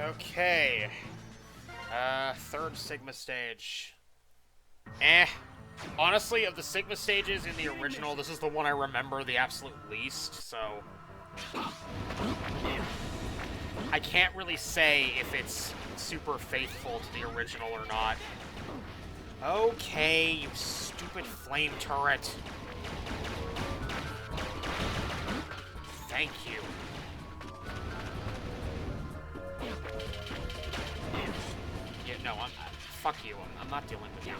Okay. Third Sigma stage. Honestly, of the Sigma stages in the original, this is the one I remember the absolute least, so... I can't really say if it's super faithful to the original or not. Okay, you stupid flame turret. Thank you. Yeah, no, fuck you. I'm not dealing with you.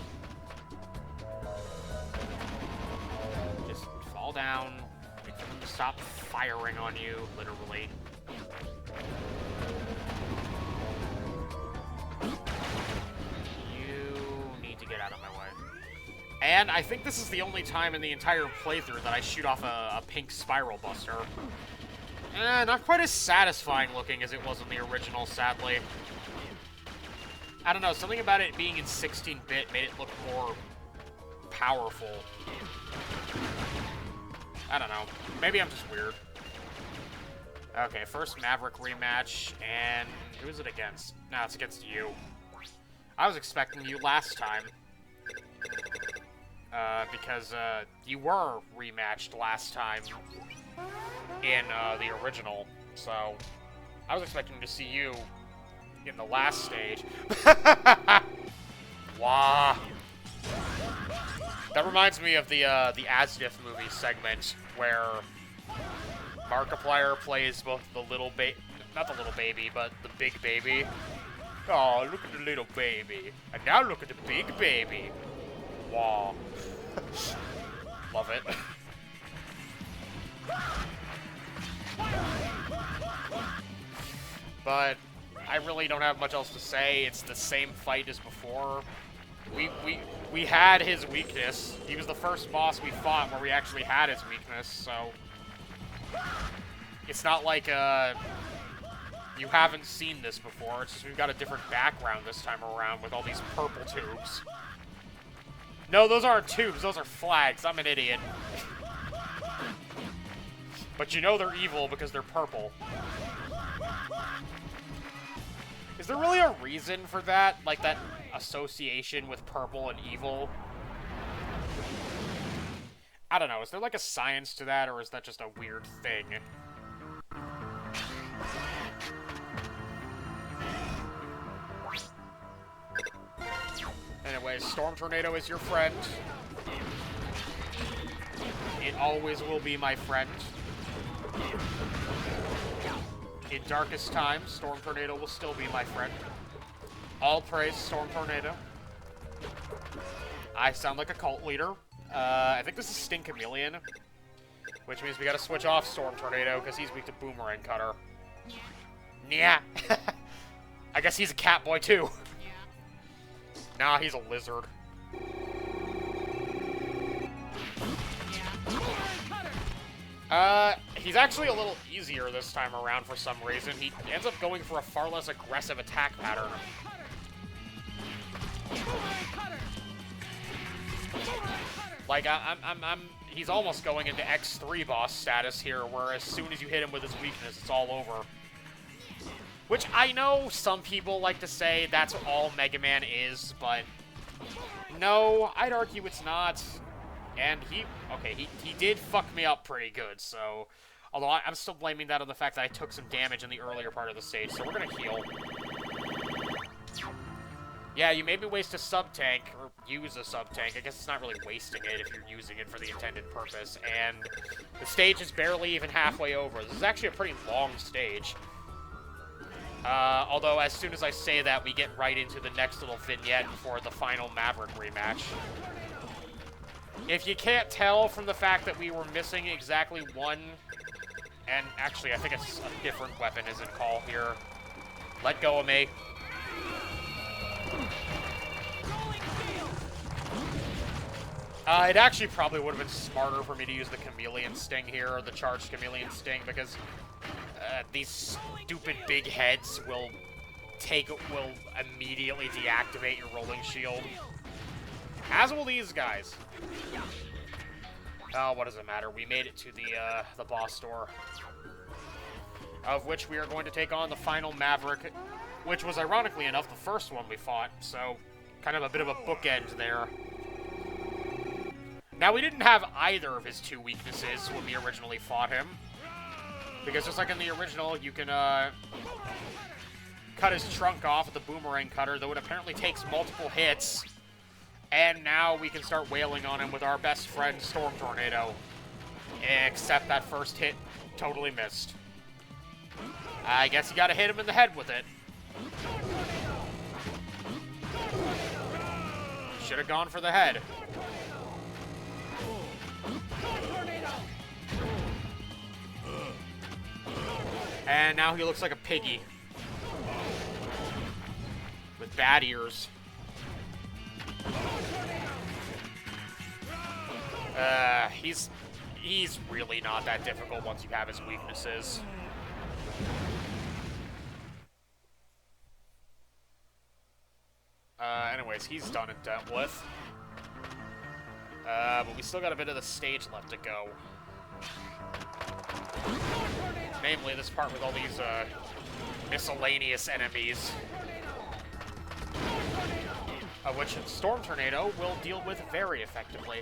Just fall down, wait for them to stop firing on you, literally. You need to get out of my way. And I think this is the only time in the entire playthrough that I shoot off a pink spiral buster. Not quite as satisfying looking as it was in the original, sadly. I don't know, something about it being in 16-bit made it look more powerful. I don't know. Maybe I'm just weird. Okay, first Maverick rematch, and who is it against? No, it's against you. I was expecting you last time. Because you were rematched last time in the original, so I was expecting to see you in the last stage. Wah. That reminds me of the Asdiff movie segment where Markiplier plays both the not the little baby, but the big baby. Oh, look at the little baby. And now look at the big baby. Wow. Love it. But I really don't have much else to say. It's the same fight as before. We had his weakness. He was the first boss we fought where we actually had his weakness, so it's not like you haven't seen this before. It's just we've got a different background this time around with all these purple tubes. No, those aren't tubes, those are flags. I'm an idiot. But you know they're evil because they're purple. Is there really a reason for that? Like that association with purple and evil? I don't know, is there like a science to that, or is that just a weird thing? Anyway, Storm Tornado is your friend. It always will be my friend. In darkest times, Storm Tornado will still be my friend. All praise Storm Tornado. I sound like a cult leader. I think this is Sting Chameleon, which means we gotta switch off Storm Tornado because he's weak to Boomerang Cutter. Yeah. I guess he's a cat boy too. Nah, he's a lizard. He's actually a little easier this time around for some reason. He ends up going for a far less aggressive attack pattern. Like, he's almost going into X3 boss status here, where as soon as you hit him with his weakness, it's all over. Which I know some people like to say that's all Mega Man is, but no, I'd argue it's not. And he did fuck me up pretty good, so... Although I'm still blaming that on the fact that I took some damage in the earlier part of the stage, so we're gonna heal. Yeah, you made me waste a sub-tank, or use a sub-tank. I guess it's not really wasting it if you're using it for the intended purpose, and the stage is barely even halfway over. This is actually a pretty long stage. Although, as soon as I say that, we get right into the next little vignette for the final Maverick rematch. If you can't tell from the fact that we were missing exactly one, and actually I think it's a different weapon is in call here. Let go of me. It actually probably would have been smarter for me to use the Chameleon Sting here, or the Charged Chameleon Sting, because these stupid big heads will immediately deactivate your rolling shield. As will these guys. Oh, what does it matter? We made it to the boss door, of which we are going to take on the final Maverick which was, ironically enough, the first one we fought, so kind of a bit of a bookend there. Now, we didn't have either of his two weaknesses when we originally fought him, because just like in the original, you can cut his trunk off with the boomerang cutter, though it apparently takes multiple hits, and now we can start wailing on him with our best friend, Storm Tornado, except that first hit totally missed. I guess you gotta hit him in the head with it. Should have gone for the head. And now he looks like a piggy. With bad ears. He's really not that difficult once you have his weaknesses. Anyways, he's done and dealt with. But we still got a bit of the stage left to go. Namely, this part with all these, miscellaneous enemies. Which Storm Tornado will deal with very effectively.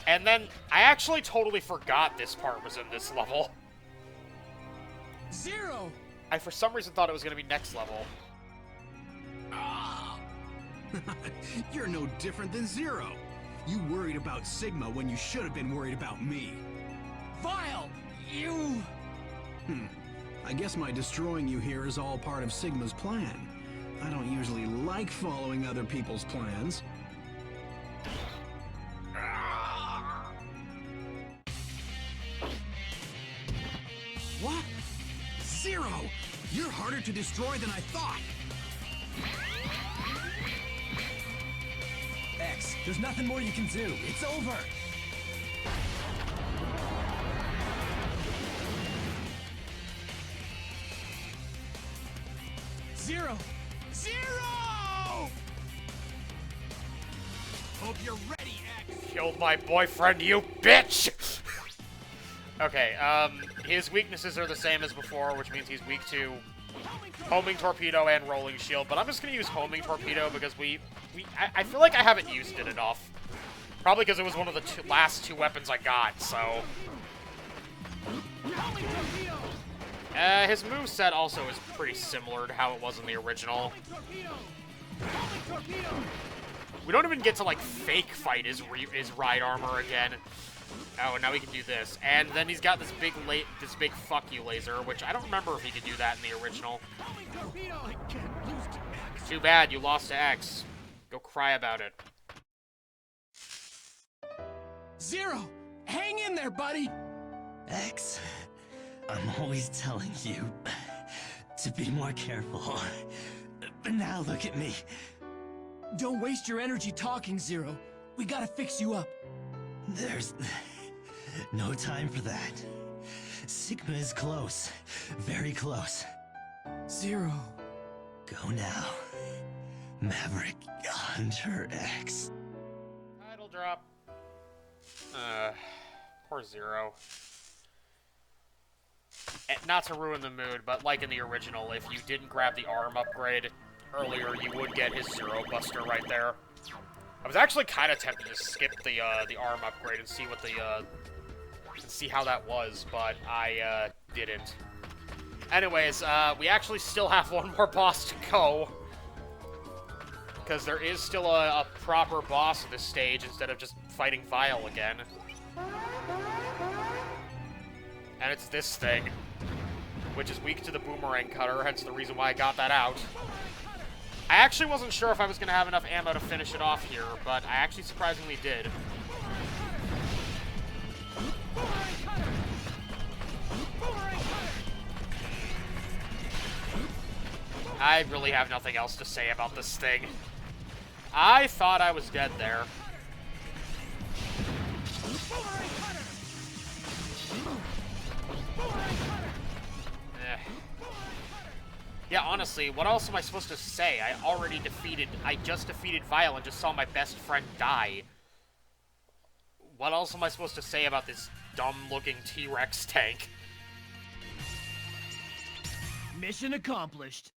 And then, I actually totally forgot this part was in this level. Zero! I, for some reason, thought it was going to be next level. You're no different than Zero. You worried about Sigma when you should have been worried about me. Vile! You... I guess my destroying you here is all part of Sigma's plan. I don't usually like following other people's plans. What? Zero! You're harder to destroy than I thought! X, there's nothing more you can do. It's over! Zero! Zero! Hope you're ready, X! Killed my boyfriend, you bitch! Okay, his weaknesses are the same as before, which means he's weak to Homing Torpedo and Rolling Shield, but I'm just gonna use Homing Torpedo because I feel like I haven't used it enough. Probably because it was one of the last two weapons I got, so... his moveset also is pretty similar to how it was in the original. We don't even get to, like, fake fight his ride armor again. Oh, and now we can do this. And then he's got this big fuck you laser, which I don't remember if he could do that in the original. Too bad, you lost to X. Go cry about it. Zero! Hang in there, buddy! X, I'm always telling you to be more careful. But now look at me. Don't waste your energy talking, Zero. We gotta fix you up. There's no time for that. Sigma is close. Very close. Zero. Go now. Maverick, Hunter X. Title drop. Poor Zero. And not to ruin the mood, but like in the original, if you didn't grab the arm upgrade earlier, you would get his Zero Buster right there. I was actually kind of tempted to skip the arm upgrade and see what see how that was, but I didn't. Anyways, we actually still have one more boss to go, because there is still a proper boss at this stage instead of just fighting Vile again. And it's this thing, which is weak to the boomerang cutter, hence the reason why I got that out. I actually wasn't sure if I was going to have enough ammo to finish it off here, but I actually surprisingly did. I really have nothing else to say about this thing. I thought I was dead there. Yeah, honestly, what else am I supposed to say? I just defeated Vile and just saw my best friend die. What else am I supposed to say about this dumb-looking T-Rex tank? Mission accomplished.